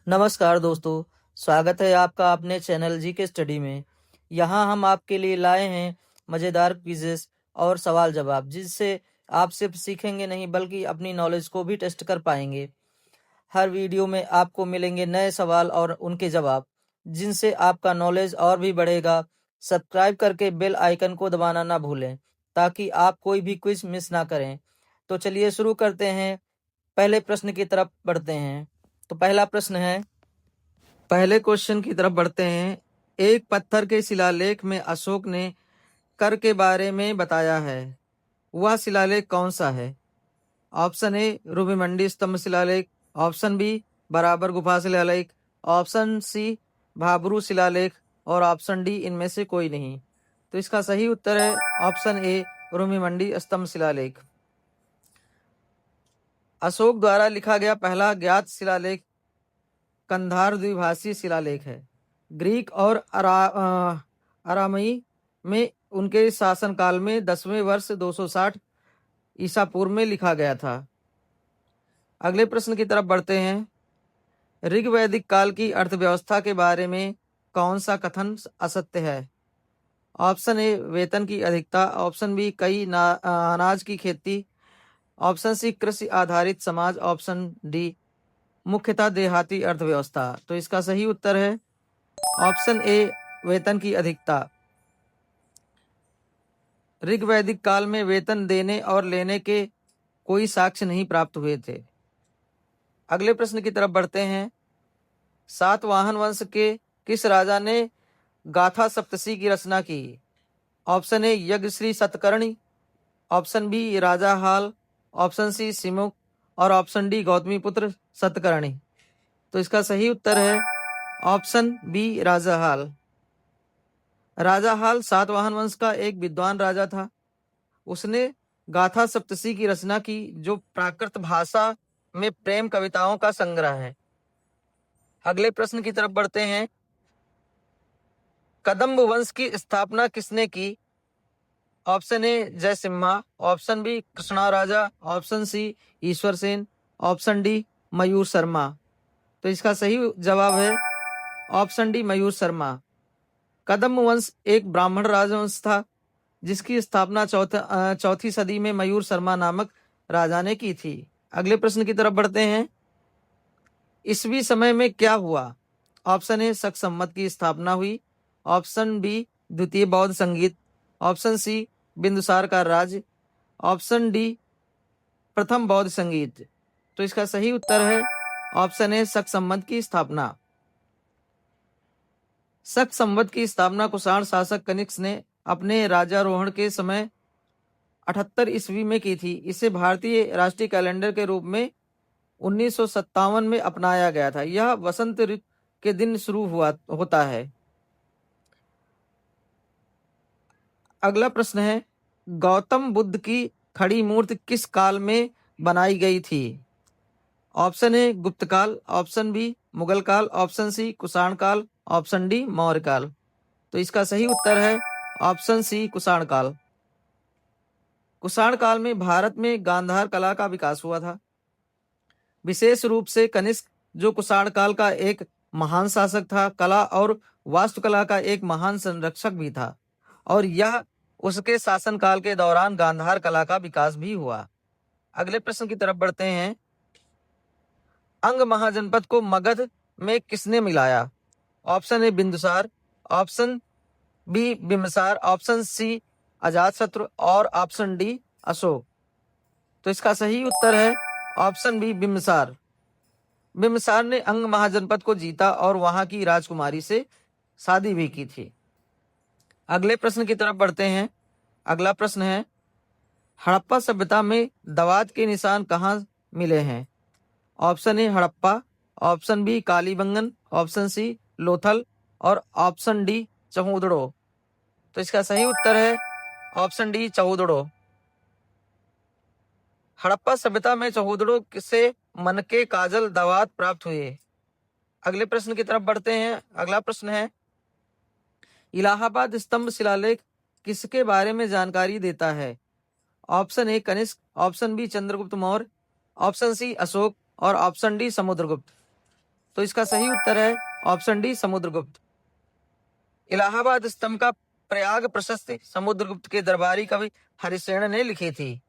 नमस्कार दोस्तों, स्वागत है आपका अपने चैनल जी के स्टडी में। यहाँ हम आपके लिए लाए हैं मज़ेदार क्विज़ेस और सवाल जवाब, जिससे आप सिर्फ सीखेंगे नहीं बल्कि अपनी नॉलेज को भी टेस्ट कर पाएंगे। हर वीडियो में आपको मिलेंगे नए सवाल और उनके जवाब, जिनसे आपका नॉलेज और भी बढ़ेगा। सब्सक्राइब करके बेल आइकन को दबाना ना भूलें, ताकि आप कोई भी क्विज मिस ना करें। तो चलिए शुरू करते हैं। पहले प्रश्न की तरफ बढ़ते हैं। तो पहला प्रश्न है, पहले क्वेश्चन की तरफ बढ़ते हैं। एक पत्थर के शिलालेख में अशोक ने कर के बारे में बताया है, वह शिलालेख कौन सा है? ऑप्शन ए रूबी मंडी स्तंभ शिलालेख, ऑप्शन बी बराबर गुफा शिलालेख, ऑप्शन सी भाबरू शिलालेख और ऑप्शन डी इनमें से कोई नहीं। तो इसका सही उत्तर है ऑप्शन ए रूमी मंडी स्तंभ शिलालेख। अशोक द्वारा लिखा गया पहला ज्ञात शिलालेख कंधार द्विभाषी शिलालेख है। ग्रीक और अरामई में उनके शासनकाल में 10वें वर्ष 260 ईसा पूर्व में लिखा गया था। अगले प्रश्न की तरफ बढ़ते हैं। ऋग्वैदिक काल की अर्थव्यवस्था के बारे में कौन सा कथन असत्य है? ऑप्शन ए वेतन की अधिकता, ऑप्शन बी कई अनाज की खेती, ऑप्शन सी कृषि आधारित समाज, ऑप्शन डी मुख्यतः देहाती अर्थव्यवस्था। तो इसका सही उत्तर है ऑप्शन ए वेतन की अधिकता। ऋग्वैदिक काल में वेतन देने और लेने के कोई साक्ष्य नहीं प्राप्त हुए थे। अगले प्रश्न की तरफ बढ़ते हैं। सातवाहन वंश के किस राजा ने गाथा सप्तशी की रचना की? Option A Yajnashri Satakarni, option B Raja Hala, option C Simuk और ऑप्शन डी गौतमी पुत्र सतकर्णी। तो इसका सही उत्तर है ऑप्शन बी राजा हाल। राजा हाल सातवाहन वंश का एक विद्वान राजा था। उसने गाथा सप्तशी की रचना की, जो प्राकृत भाषा में प्रेम कविताओं का संग्रह है। अगले प्रश्न की तरफ बढ़ते हैं। कदम्ब वंश की स्थापना किसने की? Option A Jayasimha, option B Krishna Raja, option C Ishwar Sen, option D Mayur Sharma. तो इसका सही जवाब है ऑप्शन डी मयूर शर्मा। कदम्ब वंश एक ब्राह्मण राजवंश था, जिसकी स्थापना चौथी सदी में मयूर शर्मा नामक राजा ने की थी। अगले प्रश्न की तरफ बढ़ते हैं। ईसवी समय में क्या हुआ? ऑप्शन ए शक संवत की स्थापना हुई, ऑप्शन बी द्वितीय बौद्ध संगीत, ऑप्शन सी बिंदुसार का राज्य, ऑप्शन डी प्रथम बौद्ध संगीत। तो इसका सही उत्तर है ऑप्शन ए शक संवत की स्थापना। शक संवत की स्थापना कुषाण शासक कनिष्क ने अपने राजारोहण के समय 78 ईस्वी में की थी। इसे भारतीय राष्ट्रीय कैलेंडर के रूप में 1957 में अपनाया गया था। यह वसंत ऋतु के दिन शुरू होता है। अगला प्रश्न है, गौतम बुद्ध की खड़ी मूर्ति किस काल में बनाई गई थी? ऑप्शन ए गुप्त काल, ऑप्शन बी मुगल काल, ऑप्शन सी कुषाण काल, ऑप्शन डी मौर्य काल। तो इसका सही उत्तर है ऑप्शन सी कुषाण काल। कुषाण काल में भारत में गांधार कला का विकास हुआ था। विशेष रूप से कनिष्क, जो कुषाण काल का एक महान शासक था, कला और वास्तुकला का एक महान संरक्षक भी था, और यह उसके शासनकाल के दौरान गांधार कला का विकास भी हुआ। अगले प्रश्न की तरफ बढ़ते हैं। अंग महाजनपद को मगध में किसने मिलाया? Option A Bindusara, option B Bimbisara, option C Ajatashatru और ऑप्शन डी अशोक। तो इसका सही उत्तर है ऑप्शन बी बिम्बिसार। बिम्बिसार ने अंग महाजनपद को जीता और वहां की राजकुमारी से शादी भी की थी। अगले प्रश्न की तरफ बढ़ते हैं। अगला प्रश्न है, हड़प्पा सभ्यता में दवात के निशान कहाँ मिले हैं? Option A Harappa, option B Kalibangan, option C Lothal और ऑप्शन डी चहुदड़ो। तो इसका सही उत्तर है ऑप्शन डी चहुदड़ो। हड़प्पा सभ्यता में चहुदड़ो से मनके काजल दावात प्राप्त हुए। अगले प्रश्न की तरफ बढ़ते हैं। अगला प्रश्न है, इलाहाबाद स्तंभ शिलालेख किसके बारे में जानकारी देता है? Option A Kanishka, option B Chandragupta Maurya, option C Ashoka और ऑप्शन डी समुद्रगुप्त। तो इसका सही उत्तर है ऑप्शन डी समुद्रगुप्त। इलाहाबाद स्तंभ का प्रयाग प्रशस्ति समुद्रगुप्त के दरबारी कवि हरिसेन ने लिखी थी।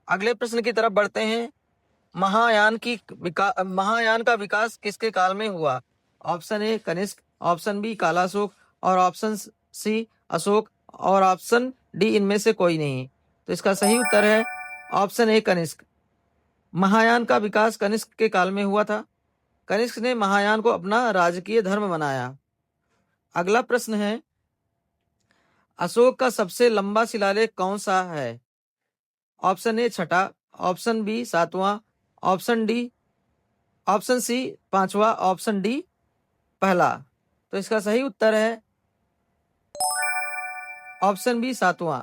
अगले प्रश्न की तरफ बढ़ते हैं। महायान का विकास किसके काल में हुआ? Option A Kanishka, option B Kalashoka और ऑप्शन सी अशोक और ऑप्शन डी इनमें से कोई नहीं। तो इसका सही उत्तर है ऑप्शन ए कनिष्क। महायान का विकास कनिष्क के काल में हुआ था। कनिष्क ने महायान को अपना राजकीय धर्म बनाया। अगला प्रश्न है, अशोक का सबसे लंबा शिलालेख कौन सा है? ऑप्शन ए छठा, ऑप्शन बी सातवां, ऑप्शन सी पांचवा, ऑप्शन डी पहला। तो इसका सही उत्तर है ऑप्शन बी सातवां।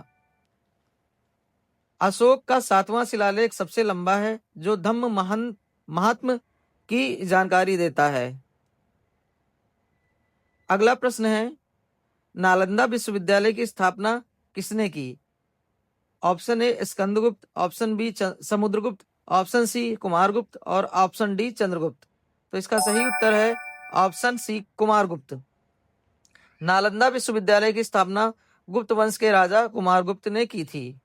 अशोक का सातवां शिलालेख सबसे लंबा है, जो धम्म महात्म की जानकारी देता है। अगला प्रश्न है, नालंदा विश्वविद्यालय की स्थापना किसने की? Option A Skandagupta, option B Samudragupta, option C Kumaragupta और ऑप्शन डी चंद्रगुप्त। तो इसका सही उत्तर है ऑप्शन सी कुमारगुप्त। नालंदा विश्वविद्यालय की स्थापना गुप्त वंश के राजा कुमारगुप्त ने की थी।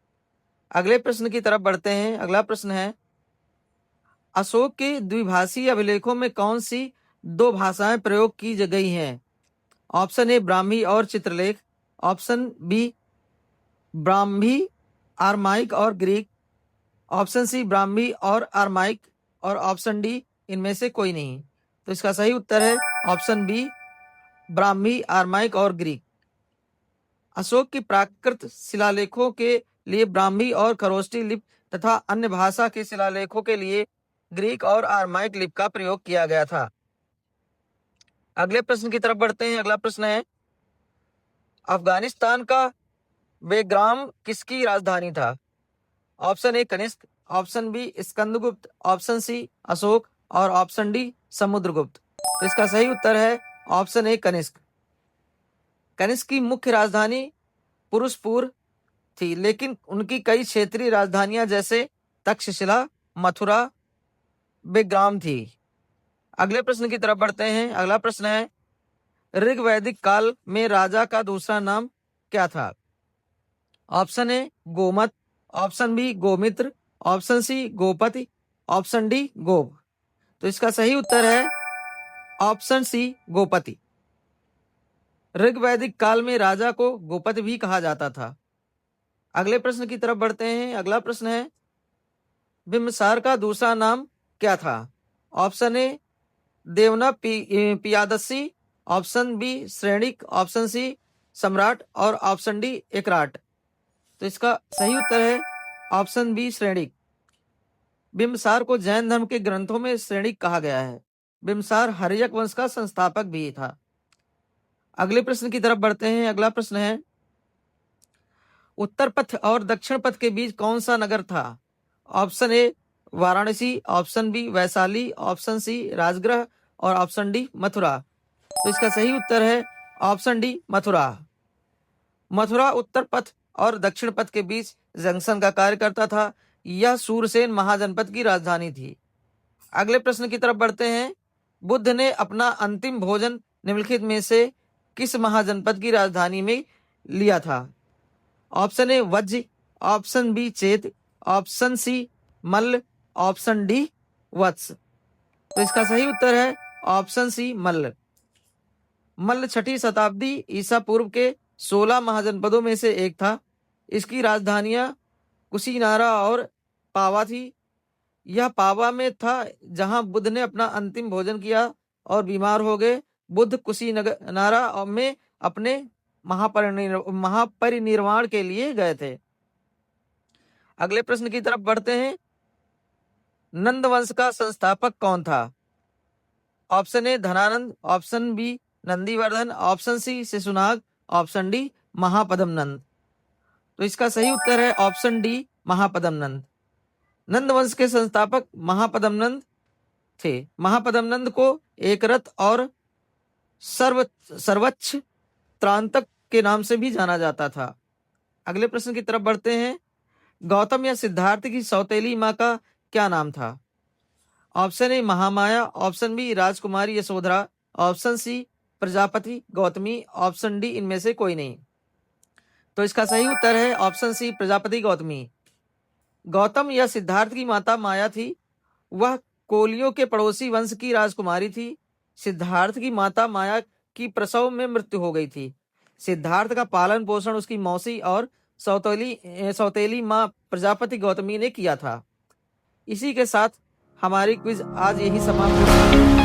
अगले प्रश्न की तरफ बढ़ते हैं। अगला प्रश्न है, अशोक के द्विभाषी अभिलेखों में कौन सी दो भाषाएं प्रयोग की गई हैं? ऑप्शन ए ब्राह्मी और चित्रलेख, ऑप्शन बी ब्राह्मी आरमाइक और ग्रीक, ऑप्शन सी ब्राह्मी और आरमाइक और ऑप्शन डी इनमें से कोई नहीं। तो इसका सही उत्तर है ऑप्शन बी ब्राह्मी आरमाइक और ग्रीक। अशोक की प्राकृत शिलालेखों के लिए ब्राह्मी और खरोष्टी लिपि तथा अन्य भाषा के शिलालेखों के लिए ग्रीक और आरमाइक लिपि का प्रयोग किया गया था। अगले प्रश्न की तरफ बढ़ते हैं। अगला प्रश्न है, अफगानिस्तान का बेग्राम किसकी राजधानी था? Option A Kanishka, option B Skandagupta, option C Ashoka और ऑप्शन डी समुद्रगुप्त। तो इसका सही उत्तर है ऑप्शन ए कनिष्क। कनिष्क की मुख्य राजधानी पुरुषपुर थी, लेकिन उनकी कई क्षेत्रीय राजधानियां जैसे तक्षशिला, मथुरा, बेग्राम थी। अगले प्रश्न की तरफ बढ़ते हैं। अगला प्रश्न है, ऋग्वैदिक काल में राजा का दूसरा नाम क्या था? ऑप्शन ए गोमत, ऑप्शन बी गोमित्र, ऑप्शन सी गोपति, ऑप्शन डी गोप। तो इसका सही उत्तर है ऑप्शन सी गोपति। ऋग्वैदिक काल में राजा को गोपति भी कहा जाता था। अगले प्रश्न की तरफ बढ़ते हैं। अगला प्रश्न है, बिम्बसार का दूसरा नाम क्या था? Option A Devana Piyadasi, option B Shrenik, option C सम्राट और ऑप्शन डी एकराट। तो इसका सही उत्तर है ऑप्शन बी श्रेणिक। बिम्बसार को जैन धर्म के ग्रंथों में श्रेणिक कहा गया है। बिम्बसार हर्यक वंश का संस्थापक भी था। अगले प्रश्न की तरफ बढ़ते हैं। अगला प्रश्न है, उत्तर पथ और दक्षिण पथ के बीच कौन सा नगर था? Option A Varanasi, option B Vaishali, option C Rajgriha और ऑप्शन डी मथुरा। तो इसका सही उत्तर है ऑप्शन डी मथुरा। मथुरा उत्तर पथ और दक्षिण पथ के बीच जंक्शन का कार्य करता था। यह सूरसेन महाजनपद की राजधानी थी। अगले प्रश्न की तरफ बढ़ते हैं। बुद्ध ने अपना अंतिम भोजन निम्नलिखित में से किस महाजनपद की राजधानी में लिया था? ऑप्शन ए वज्र, ऑप्शन बी चेत, ऑप्शन सी मल्ल, ऑप्शन डी वत्स। तो इसका सही उत्तर है ऑप्शन सी मल्ल। मल्ल 6ठी शताब्दी ईसा पूर्व के 16 महाजनपदों में से एक था। इसकी राजधानियां कुशीनारा और पावा थी। यह पावा में था जहां बुद्ध ने अपना अंतिम भोजन किया और बीमार हो गए। बुद्ध कुशीनारा में अपने महापरिनिर्वाण के लिए गए थे। अगले प्रश्न की तरफ बढ़ते हैं। नंद वंश का संस्थापक कौन था? Option A Dhanananda, option B Nandivardhana, option C Shishunaga, option D Mahapadma Nanda. तो इसका सही उत्तर है ऑप्शन डी महापद्म नंद। नंद वंश के संस्थापक महापद्म नंद थे। महापद्म नंद को एकरथ और सर्वोच्च त्रांतक के नाम से भी जाना जाता था। अगले प्रश्न की तरफ बढ़ते हैं। गौतम या सिद्धार्थ की सौतेली मां का क्या नाम था? Option A Mahamaya, option B राजकुमारी Yashodhara, option C Prajapati Gautami, option D इनमें से कोई नहीं। तो इसका सही उत्तर है ऑप्शन सी प्रजापति गौतमी। गौतम या सिद्धार्थ की माता माया थी। वह कोलियों के पड़ोसी वंश की राजकुमारी थी। सिद्धार्थ की माता माया की प्रसव में मृत्यु हो गई थी। सिद्धार्थ का पालन पोषण उसकी मौसी और सौतेली माँ प्रजापति गौतमी ने किया था। इसी के साथ हमारी क्विज आज यही समाप्त होती है।